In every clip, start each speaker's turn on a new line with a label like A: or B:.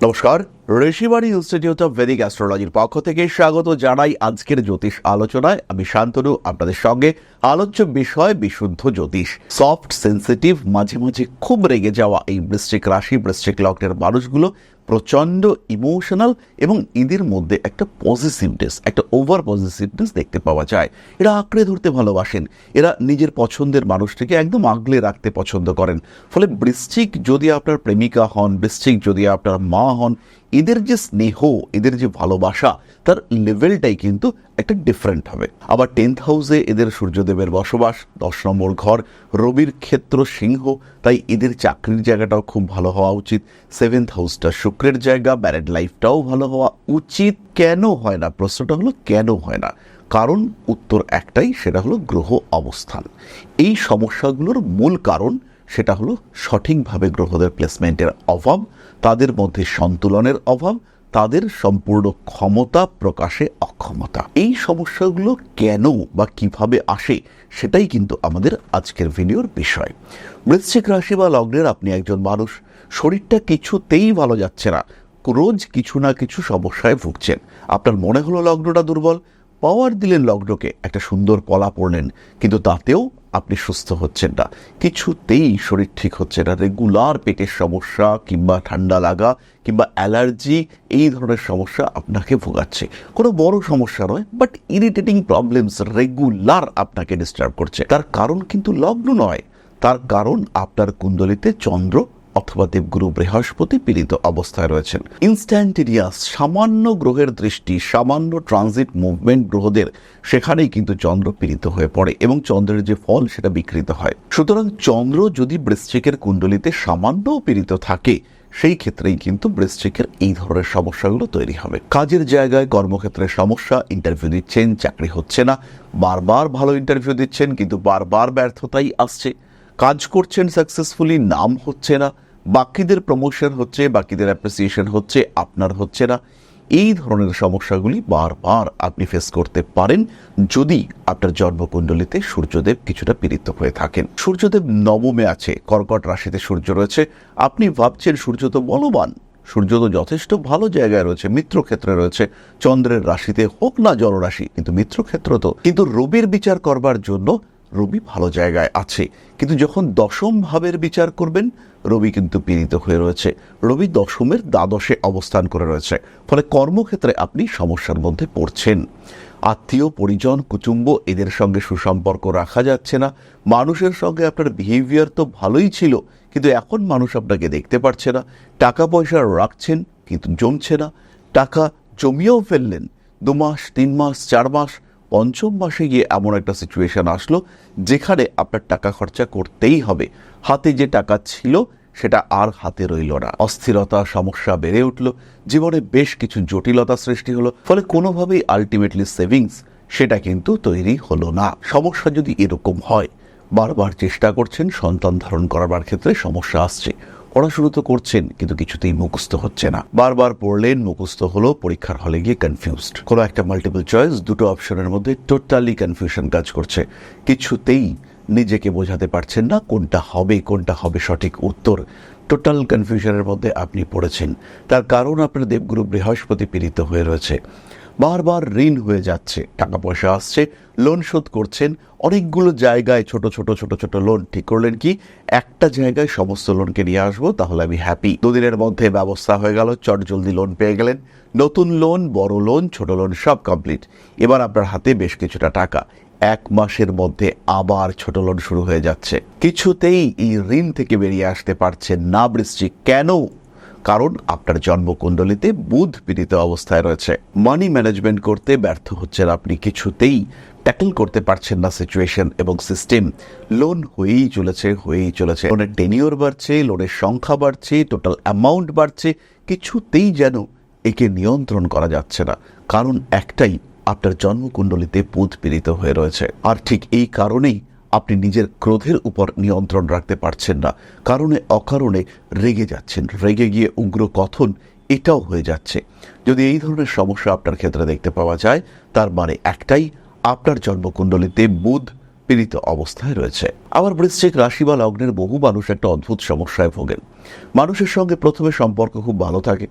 A: নমস্কার, Rishibani institute of Vedic অ্যাস্ট্রোলজির পক্ষ থেকে স্বাগত জানাই আজকের জ্যোতিষ আলোচনায়। আমি শান্তনু আপনাদের সঙ্গে। আলোচ্য বিষয় বিশুদ্ধ জ্যোতিষ। সফট সেন্সিটিভ, মাঝে মাঝে খুব রেগে যাওয়া এই বৃশ্চিক রাশি বৃশ্চিক লগ্নের মানুষগুলো প্রচণ্ড ইমোশনাল এবং এদের মধ্যে একটা পজিটিভনেস, একটা ওভার পজিটিভনেস দেখতে পাওয়া যায়। এরা আঁকড়ে ধরতে ভালোবাসেন, এরা নিজের পছন্দের মানুষটিকে একদম আগলে রাখতে পছন্দ করেন। ফলে বৃশ্চিক যদি আপনার প্রেমিকা হন, বৃশ্চিক যদি আপনার মা হন, এদের যে স্নেহ, এদের যে ভালোবাসা, তার লেভেলটাই কিন্তু একটা ডিফারেন্ট হবে। আবার 10th হাউসে এদের সূর্যদেবের বসবাস, 10 নম্বর ঘর, রবির ক্ষেত্র সিংহ, তাই এদের চাকরির জায়গাটাও খুব ভালো হওয়া উচিত। 7th হাউসটা শুক্রের জায়গা, ম্যারেড লাইফটাও ভালো হওয়া উচিত। কেন হয় না? প্রশ্নটা হলো কেন হয় না? কারণ উত্তর একটাই, সেটা হলো গ্রহ অবস্থান। এই সমস্যাগুলোর মূল কারণ সেটা হলো সঠিকভাবে গ্রহদের প্লেসমেন্টের অভাব, তাদের মধ্যে সন্তুলনের অভাব, তাদের সম্পূর্ণ ক্ষমতা প্রকাশে অক্ষমতা। এই সমস্যাগুলো কেন বা কিভাবে আসে সেটাই কিন্তু আমাদের আজকের ভিডিওর বিষয়। বৃশ্চিক রাশি বা লগ্নের আপনি একজন মানুষ, শরীরটা কিছুতেই ভালো যাচ্ছে না, রোজ কিছু না কিছু সমস্যায় ভুগছেন। আপনার মনে হলো লগ্নটা দুর্বল, পাওয়ার দিলেন লগ্নকে, একটা সুন্দর কলা পড়লেন, কিন্তু তাতেও আপনি সুস্থ হচ্ছেন না, কিছুতেই শরীর ঠিক হচ্ছে না। রেগুলার পেটের সমস্যা কিংবা ঠান্ডা লাগা কিংবা অ্যালার্জি, এই ধরনের সমস্যা আপনাকে ভোগাচ্ছে। কোনো বড় সমস্যা নয়, বাট ইরিটেটিং প্রবলেমস রেগুলার আপনাকে ডিস্টার্ব করছে। তার কারণ কিন্তু লগ্ন নয়, তার কারণ আপনার কুণ্ডলিতে চন্দ্র অথবা দেবগুরু বৃহস্পতি পীড়িত অবস্থায় রয়েছেন। ইনস্ট্যান্টেনিয়াস সামান্য গ্রহের দৃষ্টি, সামান্য ট্রানজিট মুভমেন্ট গ্রহদের, সেখানেই কিন্তু চন্দ্র পীড়িত হয়ে পড়ে এবং চন্দ্রের যে ফল সেটা বিকৃত হয়। সুতরাং চন্দ্র যদি বৃশ্চিকের কুণ্ডলিতে সামান্য পীড়িত থাকে, সেই ক্ষেত্রেই কিন্তু বৃশ্চিকের এই ধরনের সমস্যাগুলো তৈরি হবে। কাজের জায়গায় কর্মক্ষেত্রে সমস্যা, ইন্টারভিউ দিচ্ছেন, চাকরি হচ্ছে না, বারবার ভালো ইন্টারভিউ দিচ্ছেন কিন্তু বারবার ব্যর্থতাই আসছে। কাজ করছেন সাকসেসফুলি, নাম হচ্ছে না, বাকিদের প্রমোশন হচ্ছে, বাকিদের অ্যাপ্রিসিয়েশন হচ্ছে, আপনার হচ্ছে না। এই ধরনের সমস্যাগুলি বারবার আপনি ফেস করতে পারেন যদি আপনার জন্মকুণ্ডলিতে সূর্যদেব কিছুটা পীড়িত হয়ে থাকেন। সূর্যদেব নবমে আছে, কর্কট রাশিতে সূর্য রয়েছে। আপনি ভাবছেন সূর্য তো বলবান, সূর্য তো যথেষ্ট ভালো জায়গায় রয়েছে, মিত্রক্ষেত্রে রয়েছে, চন্দ্রের রাশিতে হোক না জলরাশি, কিন্তু মিত্রক্ষেত্র তো। কিন্তু রবির বিচার করবার জন্য রবি ভালো জায়গায় আছে, কিন্তু যখন দশম ভাবের বিচার করবেন, রবি কিন্তু পীড়িত হয়ে রয়েছে। রবি দশমের দ্বাদশে অবস্থান করে রয়েছে। ফলে কর্মক্ষেত্রে আপনি সমস্যার মধ্যে পড়ছেন। আত্মীয় পরিজন কুটুম্ব, এদের সঙ্গে সুসম্পর্ক রাখা যাচ্ছে না। মানুষের সঙ্গে আপনার বিহেভিয়ার তো ভালোই ছিল, কিন্তু এখন মানুষ আপনাকে দেখতে পারছে না। টাকা পয়সা রাখছেন কিন্তু জমছে না, টাকা জমিয়েও ফেললেন, 2 মাস 3 মাস 4 মাস, পঞ্চম মাসে গিয়ে এমন একটা সিচুয়েশন আসলো যেখানে আপনার টাকা খরচা করতেই হবে। হাতে যে টাকা ছিল সেটা আর হাতে রইল না। অস্থিরতা, সমস্যা বেড়ে উঠল, জীবনে বেশ কিছু জটিলতা সৃষ্টি হলো। ফলে কোনোভাবেই আলটিমেটলি সেভিংস সেটা কিন্তু তৈরি হলো না। সমস্যা যদি এরকম হয়, বারবার চেষ্টা করছেন সন্তান ধারণ করার ক্ষেত্রে সমস্যা আসছে, পড়াশুনো তো করছেন কিন্তু কিছুতেই মুখস্থ হচ্ছে না, বারবার পড়লেন মুখস্থ হলো, পরীক্ষার হলে গিয়ে কনফিউজড, কোনো একটা মাল্টিপল চয়েস, দুটো অপশনের মধ্যে টোটালি কনফিউশন কাজ করছে, কিছুতেই নিজেকে বোঝাতে পারছেন না কোনটা হবে সঠিক উত্তর। টোটাল কনফিউশনের মধ্যে আপনি পড়েছেন। তার কারণ আপনার দেবগুরু বৃহস্পতি পীড়িত হয়ে রয়েছে। বারবার ঋণ হয়ে যাচ্ছে, টাকা পয়সা আসছে, লোন শোধ করছেন, অনেকগুলো জায়গায় ছোট ছোট লোন। ঠিক করলেন কি, একটা জায়গায় সমস্ত লোনকে নিয়ে আসবো, তাহলে আমি হ্যাপি। 2 দিনের মধ্যে ব্যবস্থা হয়ে গেল, চট জলদি লোন পেয়ে গেলেন। নতুন লোন, বড় লোন, ছোট লোন সব কমপ্লিট। এবার আপনার হাতে বেশ কিছুটা টাকা, 1 মাসের মধ্যে আবার ছোট লোন শুরু হয়ে যাচ্ছে। কিছুতেই এই ঋণ থেকে বেরিয়ে আসতে পারছেন না বৃশ্চিক। কেন? কারণ আপনার জন্মকুণ্ডলিতে বুধ পীড়িত অবস্থায় রয়েছে। মানি ম্যানেজমেন্ট করতে ব্যর্থ হচ্ছেন আপনি, কিছুতেই ট্যাকল করতে পারছেন না সিচুয়েশন এবং সিস্টেম। লোন হয়েই চলেছে, লোনের টেনিওর বাড়ছে, লোনের সংখ্যা বাড়ছে, টোটাল অ্যামাউন্ট বাড়ছে, কিছুতেই যেন একে নিয়ন্ত্রণ করা যাচ্ছে না। কারণ একটাই, আপনার জন্মকুণ্ডলিতে বুধ পীড়িত হয়ে রয়েছে। আর ঠিক এই কারণেই আপনি নিজের ক্রোধের উপর নিয়ন্ত্রণ রাখতে পারছেন না, কারণে অকারণে রেগে যাচ্ছেন, রেগে গিয়ে উগ্র কথন এটাও হয়ে যাচ্ছে। যদি এই ধরনের সমস্যা আপনার ক্ষেত্রে দেখতে পাওয়া যায়, তার মানে একটাই, আপনার জন্মকুণ্ডলিতে বুধ পীড়িত অবস্থায় রয়েছে। আবার বৃশ্চিক রাশি বা লগ্নের বহু মানুষ একটা অদ্ভুত সমস্যায় ভোগেন। মানুষের সঙ্গে প্রথমে সম্পর্ক খুব ভালো থাকে,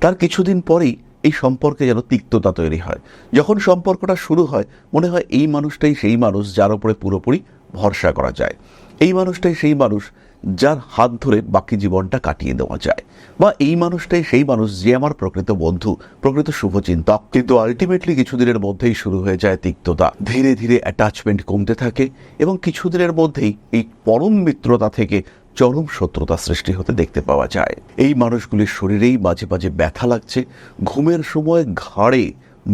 A: তার কিছুদিন পরেই এই সম্পর্কে যেন তিক্ততা তৈরি হয়। যখন সম্পর্কটা শুরু হয় মনে হয় এই মানুষটাই সেই মানুষ যার উপরে পুরোপুরি ভরসা করা যায়, এই মানুষটাই সেই মানুষ যার হাত ধরে বাকি জীবনটা কাটিয়ে দেওয়া যায়, বা এই মানুষটাই সেই মানুষ যে আমার প্রকৃত বন্ধু, প্রকৃত শুভচিন্তক। কিন্তু আলটিমেটলি কিছুদিনের মধ্যেই শুরু হয়ে যায় তিক্ততা, ধীরে ধীরে অ্যাটাচমেন্ট কমতে থাকে এবং কিছুদিনের মধ্যেই এই পরম মিত্রতা থেকে চরম শত্রুতা সৃষ্টি হতে দেখতে পাওয়া যায়। এই মানুষগুলির শরীরেই মাঝে মাঝে ব্যথা লাগছে, ঘুমের সময় ঘাড়ে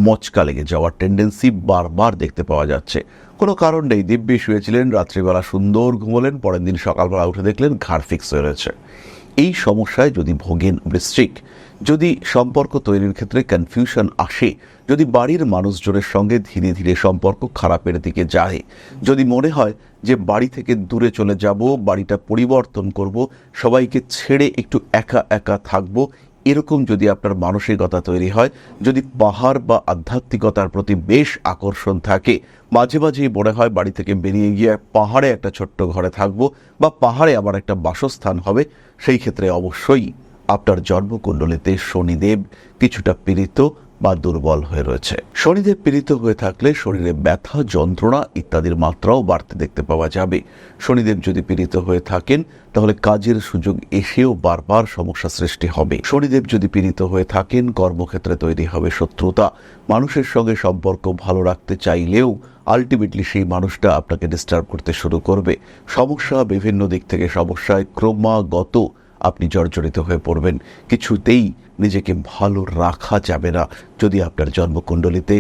A: মচকা লেগে যাওয়ার টেন্ডেন্সি বারবার দেখতে পাওয়া যাচ্ছে। কোনো কারণ নেই, দিব্যি শুয়েছিলেন, রাত্রিবেলা সুন্দর ঘুমলেন, পরের দিন সকালবেলা উঠে দেখলেন ঘাড় ফিক্স হয়ে রয়েছে। এই সমস্যায় যদি ভোগেন বৃশ্চিক, যদি সম্পর্ক তৈরির ক্ষেত্রে কনফিউশন আসে, যদি বাড়ির মানুষজনের সঙ্গে ধীরে ধীরে সম্পর্ক খারাপের দিকে যায়, যদি মনে হয় যে বাড়ি থেকে দূরে চলে যাব, বাড়িটা পরিবর্তন করব, সবাইকে ছেড়ে একটু একা একা থাকবো, এরকম যদি আপনার মানসিকতা তৈরি হয়, যদি পাহাড় বা আধ্যাত্মিকতার প্রতি বেশ আকর্ষণ থাকে, মাঝে মাঝেই মনে হয় বাড়ি থেকে বেরিয়ে গিয়ে পাহাড়ে একটা ছোট্ট ঘরে থাকবো বা পাহাড়ে আমার একটা বাসস্থান হবে, সেই ক্ষেত্রে অবশ্যই আপনার জন্মকুণ্ডলিতে শনিদেব কিছুটা পীড়িত বা দুর্বল হয়ে রয়েছে। শনিদেব পীড়িত হয়ে থাকলে শরীরে ব্যথা, যন্ত্রণা ইত্যাদির মাত্রাও বাড়তে দেখতে পাওয়া যাবে। শনিদেব যদি পীড়িত হয়ে থাকেন তাহলে কাজের সুযোগ এসেও বারবার সমস্যা সৃষ্টি হবে। শনিদেব যদি পীড়িত হয়ে থাকেন কর্মক্ষেত্রে তৈরি হবে শত্রুতা, মানুষের সঙ্গে সম্পর্ক ভালো রাখতে চাইলেও আলটিমেটলি সেই মানুষটা আপনাকে ডিস্টার্ব করতে শুরু করবে। সমস্যা, বিভিন্ন দিক থেকে সমস্যায় ক্রমাগত আপনি জর্জরিত হয়ে পড়বেন। কিছুতেই নিজেকে ভালো রাখা যাবে না যদি আপনার জন্মকুণ্ডলিতে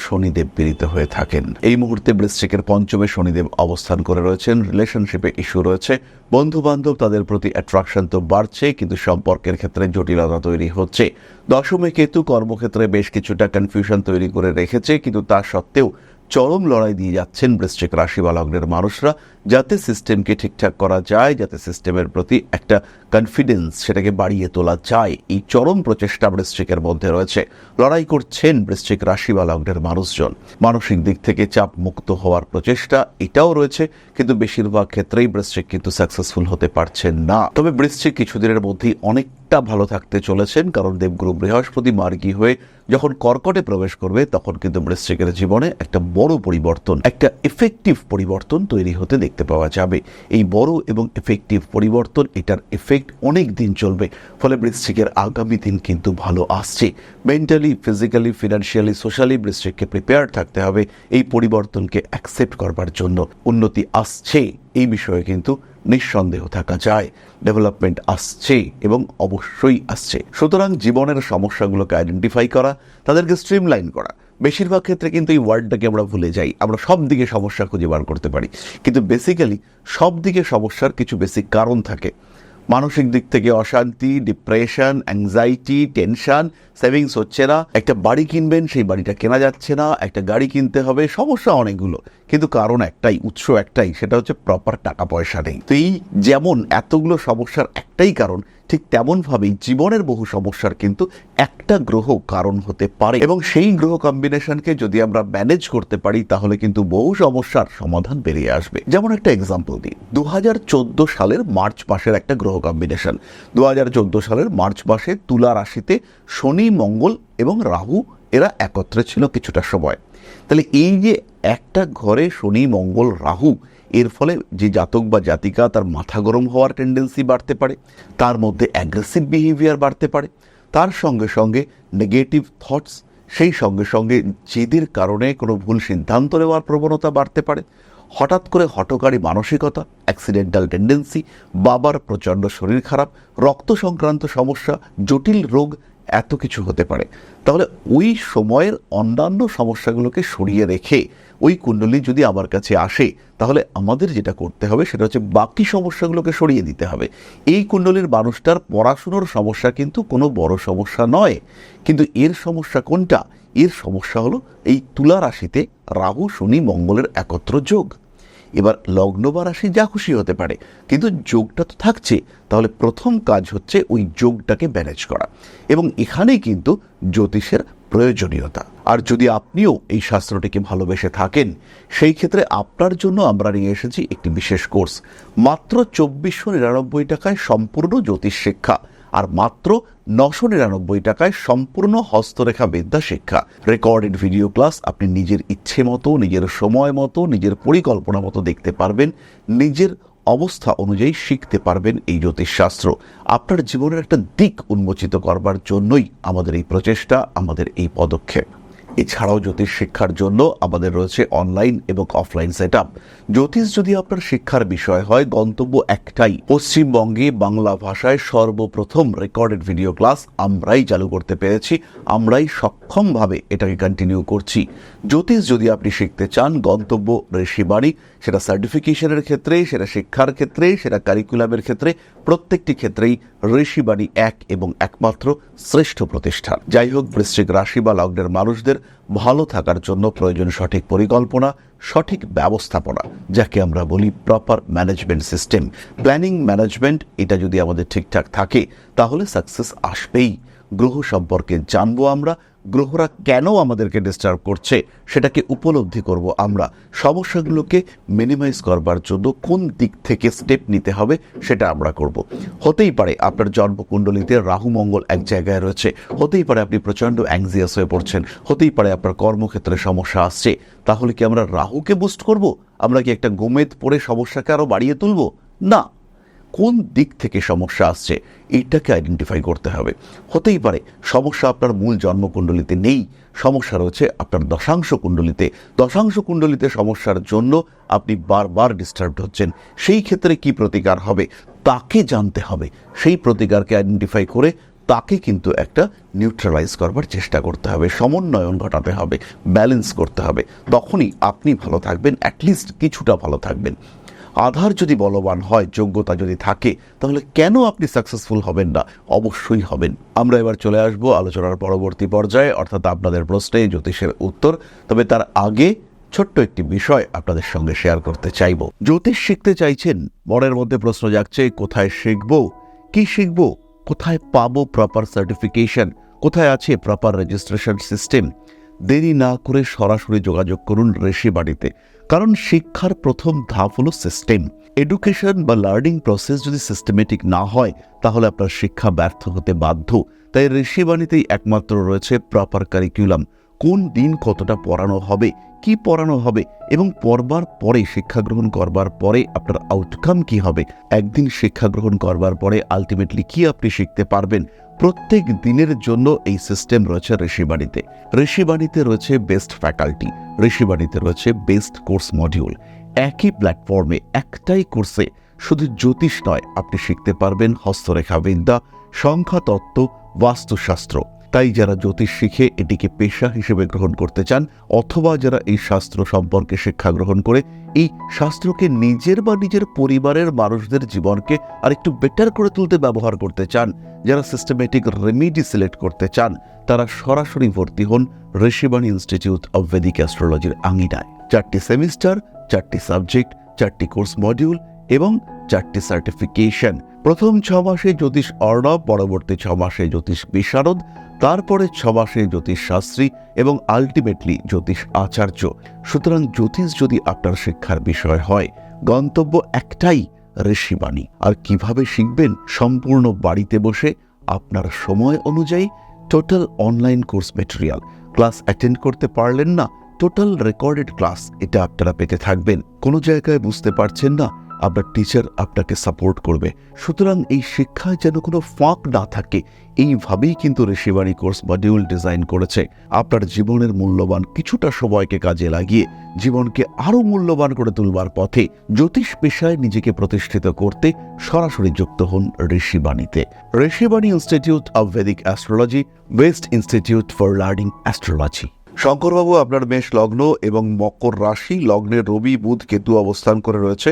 A: শনিদেব পীড়িত হয়ে থাকেন। এই মুহূর্তে বৃশ্চিকের পঞ্চমে শনিদেব অবস্থান করে রয়েছেন, রিলেশনশিপে ইস্যু রয়েছে, বন্ধু বান্ধব তাদের প্রতি অ্যাট্রাকশন তো বাড়ছে, কিন্তু সম্পর্কের ক্ষেত্রে জটিলতা তৈরি হচ্ছে। দশমে কেতু কর্মক্ষেত্রে বেশ কিছুটা কনফিউশন তৈরি করে রেখেছে, কিন্তু তা সত্ত্বেও চরম লড়াই দিয়ে যাচ্ছেন বৃশ্চিক রাশি বা লগ্নের মানুষরা, যাতে সিস্টেমকে ঠিকঠাক করা যায়, যাতে সিস্টেমের প্রতি একটা কনফিডেন্স সেটাকে বাড়িয়ে তোলা যায়। এই চরম প্রচেষ্টা বৃশ্চিকের মধ্যে রয়েছে। লড়াই করছেন বৃশ্চিক রাশি বা লগ্নের মানুষজন। মানসিক দিক থেকে চাপ মুক্ত হওয়ার প্রচেষ্টা এটাও রয়েছে, কিন্তু বেশিরভাগ ক্ষেত্রেই বৃশ্চিক কিন্তু সাকসেসফুল হতে পারছেন না। তবে বৃশ্চিক কিছুদিনের মধ্যেই অনেকটা ভালো থাকতে চলেছেন, কারণ দেবগুরু বৃহস্পতি মার্গী হয়ে যখন কর্কটে প্রবেশ করবে তখন কিন্তু বৃশ্চিকের জীবনে একটা বড় পরিবর্তন, একটা এফেক্টিভ পরিবর্তন তৈরি হতে দেখতে পাওয়া যাবে। এই বড় এবং এফেক্টিভ পরিবর্তন, এটার এফেক্ট অনেক দিন চলবে, ফলে বৃশ্চিকের আগামী দিন কিন্তু ভালো আসছে। মেন্টালি, ফিজিক্যালি, ফিনান্সিয়ালি, সোশ্যালি বৃশ্চিককে প্রিপেয়ার থাকতে হবে এই পরিবর্তনকে অ্যাকসেপ্ট করবার জন্য। উন্নতি আসছে এই বিষয়ে কিন্তু নিঃসন্দেহ থাকা যায়, ডেভেলপমেন্ট আসছে এবং অবশ্যই আসছে। সুতরাং জীবনের সমস্যাগুলোকে আইডেন্টিফাই করা, তাদেরকে স্ট্রিমলাইন করা। বেশিরভাগ ক্ষেত্রে কিন্তু এই ওয়ার্ডটাকে আমরা ভুলে যাই, আমরা সব দিকে সমস্যা খুঁজে বার করতে পারি, কিন্তু বেসিক্যালি সব দিকে সমস্যার কিছু বেসিক কারণ থাকে। মানসিক দিক থেকে অশান্তি, ডিপ্রেশন, অ্যাংজাইটি, টেনশন, সেভিংস হচ্ছে না, একটা বাড়ি কিনবেন সেই বাড়িটা কেনা যাচ্ছে না, একটা গাড়ি কিনতে হবে, সমস্যা অনেকগুলো, কিন্তু কারণ একটাই, উৎস একটাই, সেটা হচ্ছে প্রপার টাকা পয়সা নেই। তো এই যেমন এতগুলো সমস্যার একটাই কারণ, ঠিক তেমনভাবেই জীবনের বহু সমস্যার কিন্তু একটা গ্রহ কারণ হতে পারে, এবং সেই গ্রহ কম্বিনেশনকে যদি আমরা ম্যানেজ করতে পারি তাহলে কিন্তু বহু সমস্যার সমাধান বেরিয়ে আসবে। যেমন একটা এক্সাম্পল দিই, 2014 সালের মার্চ মাসের একটা গ্রহ কম্বিনেশন। 2014 সালের মার্চ মাসে তুলা রাশিতে শনি, মঙ্গল এবং রাহু এরা একত্রে ছিল কিছুটা সময়। তাহলে এই যে একটা ঘরে শনি, মঙ্গল, রাহু, এর ফলে যে জাতক বা জাতিকা তার মাথা গরম হওয়ার টেন্ডেন্সি বাড়তে পারে, তার মধ্যে অ্যাগ্রেসিভ বিহেভিয়ার বাড়তে পারে, তার সঙ্গে সঙ্গে নেগেটিভ থটস, সেই সঙ্গে সঙ্গে জেদের কারণে কোনো ভুল সিদ্ধান্ত নেওয়ার প্রবণতা বাড়তে পারে, হঠাৎ করে হঠকারী মানসিকতা, অ্যাক্সিডেন্টাল টেন্ডেন্সি, বাবার প্রচণ্ড শরীর খারাপ, রক্ত সংক্রান্ত সমস্যা, জটিল রোগ, এত কিছু হতে পারে। তাহলে ওই সময়ের অন্যান্য সমস্যাগুলোকে সরিয়ে রেখে ওই কুণ্ডলী যদি আমার কাছে আসে, তাহলে আমাদের যেটা করতে হবে সেটা হচ্ছে বাকি সমস্যাগুলোকে সরিয়ে দিতে হবে। এই কুণ্ডলীর মানুষটার পড়াশুনোর সমস্যা কিন্তু কোনো বড় সমস্যা নয়, কিন্তু এর সমস্যা কোনটা? এর সমস্যা হলো এই তুলা রাশিতে রাহু, শনি, মঙ্গলের একত্র যোগ। এবার লগ্ন বা রাশি যা খুশি হতে পারে, কিন্তু যোগটা তো থাকছে। তাহলে প্রথম কাজ হচ্ছে ওই যোগটাকে ম্যানেজ করা, এবং এখানেই কিন্তু জ্যোতিষের প্রয়োজনীয়তা। আর যদি আপনিও এই শাস্ত্রটিকে ভালোবেসে থাকেন, সেই ক্ষেত্রে আপনার জন্য আমরা নিয়ে এসেছি একটি বিশেষ কোর্স। মাত্র 2499 টাকায় সম্পূর্ণ জ্যোতিষ শিক্ষা, আর মাত্র 999 টাকায় সম্পূর্ণ হস্তরেখা বিদ্যা শিক্ষা। রেকর্ডেড ভিডিও ক্লাস আপনি নিজের ইচ্ছে মতো, নিজের সময় মতো, নিজের পরিকল্পনা মতো দেখতে পারবেন, নিজের অবস্থা অনুযায়ী শিখতে পারবেন এই জ্যোতিষশাস্ত্র। আপনার জীবনের একটা দিক উন্মোচিত করবার জন্যই আমাদের এই প্রচেষ্টা, আমাদের এই পদক্ষেপ। এছাড়াও জ্যোতিষ শিক্ষার জন্য আমাদের রয়েছে অনলাইন এবং অফলাইন সেটআপ। জ্যোতিষ যদি আপনার শিক্ষার বিষয় হয়, গন্তব্য একটাই, পশ্চিমবঙ্গে বাংলা ভাষায় সর্বপ্রথম রেকর্ডেড ভিডিও ক্লাস আমরাই চালু করতে পেরেছি, আমরাই সক্ষমভাবে এটাকে কন্টিনিউ করছি। জ্যোতিষ যদি আপনি শিখতে চান, গন্তব্য ঋষিবাণী, সেটা সার্টিফিকেশনের ক্ষেত্রে, সেটা শিক্ষার ক্ষেত্রে, সেটা কারিকুলামের ক্ষেত্রে, প্রত্যেকটি ক্ষেত্রেই ঋষিবাণী এক এবং একমাত্র শ্রেষ্ঠ প্রতিষ্ঠান। যাই হোক, বৃশ্চিক রাশি বা লগ্নের মানুষদের ভালো থাকার জন্য প্রয়োজন সঠিক পরিকল্পনা, সঠিক ব্যবস্থাপনা, যাকে আমরা বলি proper management system, planning management. এটা যদি আমাদের ঠিকঠাক থাকে তাহলে সাকসেস আসবেই। গ্রহ সম্পর্কে জানবো আমরা, গ্রহরা কেন আমাদেরকে ডিস্টার্ব করছে সেটাকে উপলব্ধি করব আমরা, সমস্যাগুলোকে মিনিমাইজ করবার জন্য কোন দিক থেকে স্টেপ নিতে হবে সেটা আমরা করব। হতেই পারে আপনার জন্মকুণ্ডলিতে রাহু মঙ্গল এক জায়গায় রয়েছে, হতেই পারে আপনি প্রচণ্ড অ্যাংজিয়াস হয়ে পড়ছেন, হতেই পারে আপনার কর্মক্ষেত্রে সমস্যা আসছে। তাহলে কি আমরা রাহুকে বুস্ট করব? আমরা কি একটা গোমেদ পড়ে সমস্যাকে আরও বাড়িয়ে তুলব? না, কোন দিক থেকে সমস্যা আসছে এইটাকে আইডেন্টিফাই করতে হবে। হতেই পারে সমস্যা আপনার মূল জন্মকুণ্ডলিতে নেই, সমস্যা রয়েছে আপনার দশাংশ কুণ্ডলিতে। দশাংশ কুণ্ডলিতে সমস্যার জন্য আপনি বারবার ডিস্টার্বড হচ্ছেন। সেই ক্ষেত্রে কি প্রতিকার হবে তাকে জানতে হবে, সেই প্রতিকারকে আইডেন্টিফাই করে তাকে কিন্তু একটা নিউট্রালাইজ করবার চেষ্টা করতে হবে, সমন্বয়ন ঘটাতে হবে, ব্যালেন্স করতে হবে। তখনই আপনি ভালো থাকবেন, অ্যাটলিস্ট কিছুটা ভালো থাকবেন। আধার যদি বলবান হয়, যোগ্যতা যদি থাকে, তাহলে কেন আপনি সাকসেসফুল হবেন না? অবশ্যই হবেন। আমরা এবার চলে আসব আলোচনার পরবর্তী পর্যায়ে, অর্থাৎ আপনাদের প্রশ্নে জ্যোতিষের উত্তর। তবে তার আগে ছোট্ট একটি বিষয় আপনাদের সঙ্গে শেয়ার করতে চাইব। জ্যোতিষ শিখতে চাইছেন, মনের মধ্যে প্রশ্ন জাগছে, কোথায় শিখব, কি শিখব, কোথায় পাবো প্রপার সার্টিফিকেশন, কোথায় আছে প্রপার রেজিস্ট্রেশন সিস্টেম? দেরি না করে সরাসরি যোগাযোগ করুন ঋষিবাণীতে, কারণ শিক্ষার প্রথম ধাপ হলো সিস্টেম। এডুকেশন বা লার্নিং প্রসেস যদি সিস্টেমেটিক না হয় তাহলে আপনার শিক্ষা ব্যর্থ হতে বাধ্য। তাই ঋষিবাণীতেই একমাত্র রয়েছে প্রপার কারিকুলাম। কোন দিন কতটা পড়ানো হবে, কি পড়ানো হবে, এবং পড়বার পরে, শিক্ষা গ্রহণ করবার পরে আপনার আউটকাম কি হবে, একদিন শিক্ষা গ্রহণ করবার পরে আলটিমেটলি কি আপনি শিখতে পারবেন, প্রত্যেক দিনের জন্য এই সিস্টেম রয়েছে ঋষিবাণীতে। ঋষিবাণীতে রয়েছে বেস্ট ফ্যাকাল্টি, ঋষিবাণীতে রয়েছে বেস্ট কোর্স মডিউল। একই প্ল্যাটফর্মে, একটাই কোর্সে শুধু জ্যোতিষ নয়, আপনি শিখতে পারবেন হস্তরেখা বিদ্যা, সংখ্যাতত্ত্ব, বাস্তুশাস্ত্র। তাই যারা জ্যোতিষ শিখে এটিকে পেশা হিসেবে গ্রহণ করতে চান, অথবা যারা এই শাস্ত্র সম্পর্কে শিক্ষা গ্রহণ করে এই শাস্ত্রকে নিজের বা নিজের পরিবারের মানুষদের জীবনকে আরেকটু বেটার করে তুলতে ব্যবহার করতে চান, যারা সিস্টেমেটিক রেমিডি সিলেক্ট করতে চান, তারা সরাসরি ভর্তি হন ঋষিবাণী ইনস্টিটিউট অব ভেদিক অ্যাস্ট্রোলজির আঙিনায়। 4টি সেমিস্টার, 4টি সাবজেক্ট, 4টি কোর্স মডিউল এবং 4টি সার্টিফিকেশন। প্রথম 6 মাসে জ্যোতিষ অর্ণব, পরবর্তী 6 মাসে জ্যোতিষ বিশারদ, তারপরে 6 মাসে জ্যোতিষ শাস্ত্রী এবং আলটিমেটলি জ্যোতিষ আচার্য। সুতরাং জ্যোতিষ যদি আপনার শিক্ষার বিষয় হয়, গন্তব্য একটাই, ঋষিবাণী। আর কিভাবে শিখবেন? সম্পূর্ণ বাড়িতে বসে আপনার সময় অনুযায়ী total online course material. Class attend করতে পারলেন না, টোটাল রেকর্ডেড ক্লাস এটা আপনারা পেতে থাকবেন। কোনো জায়গায় বুঝতে পারছেন না, আপনার টিচার আপনাকে সাপোর্ট করবে। সুতরাং এই শিক্ষায় যেন কোনো ফাঁক না থাকে, এইভাবেই কিন্তু ঋষিবাণী কোর্স মডিউল ডিজাইন করেছে। আপনার জীবনের মূল্যবান কিছুটা সময়কে কাজে লাগিয়ে জীবনকে আরও মূল্যবান করে তুলবার পথে জ্যোতিষ পেশায় নিজেকে প্রতিষ্ঠিত করতে সরাসরি যুক্ত হন ঋষিবাণীতে। Rishibani institute of Vedic astrology, best institute for learning astrology. শঙ্করবাবু, আপনার মেষ লগ্ন এবং মকর রাশি, লগ্নে রবি বুধ কেতু অবস্থান করে রয়েছে।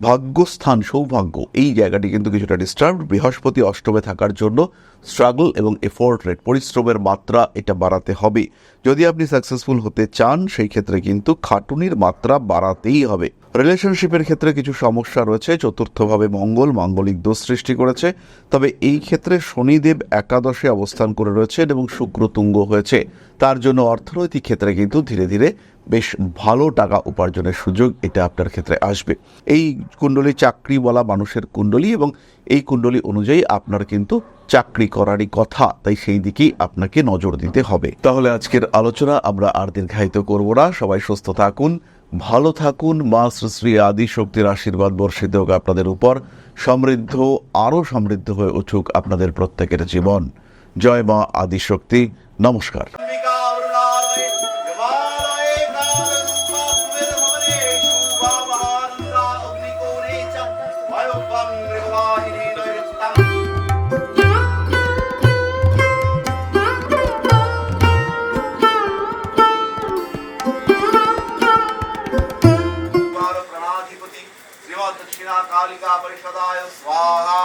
A: ভাগ্যস্থান সৌভাগ্য এই জায়গাটি কিন্তু কিছুটা ডিস্টার্ব। বৃহস্পতি অষ্টমে থাকার জন্য স্ট্রাগল এবং এফোর্ট রেট পরিশ্রমের মাত্রা এটা বাড়াতে হবে। যদি আপনি সাকসেসফুল হতে চান সেই ক্ষেত্রে কিন্তু খাটুনির মাত্রা বাড়াতেই হবে। রিলেশনশিপের ক্ষেত্রে কিছু সমস্যা রয়েছে। চতুর্থভাবে মঙ্গল মাঙ্গলিক দোষ সৃষ্টি করেছে, তবে এই ক্ষেত্রে শনিদেব একাদশে অবস্থান করে রয়েছেন এবং শুক্র তুঙ্গ হয়েছে। তার জন্য অর্থনৈতিক ক্ষেত্রে কিন্তু ধীরে ধীরে বেশ ভালো টাকা উপার্জনের সুযোগ এটা আপনার ক্ষেত্রে আসবে। এই কুণ্ডলী চাকরিওয়ালা মানুষের কুণ্ডলী এবং এই কুণ্ডলী অনুযায়ী আপনার কিন্তু চাকরি করারই কথা, তাই সেই দিকেই আপনাকে নজর দিতে হবে। তাহলে আজকের আলোচনা আমরা আর দীর্ঘায়িত করব না। সবাই সুস্থ থাকুন, ভালো থাকুন। মা শ্রী আদি শক্তির আশীর্বাদ বর্ষিত হোক আপনাদের উপর। সমৃদ্ধ, আরও সমৃদ্ধ হয়ে উঠুক আপনাদের প্রত্যেকের জীবন। জয় মা আদি শক্তি। নমস্কার।
B: दक्षिणा कालिका परिषदाय स्वाहा।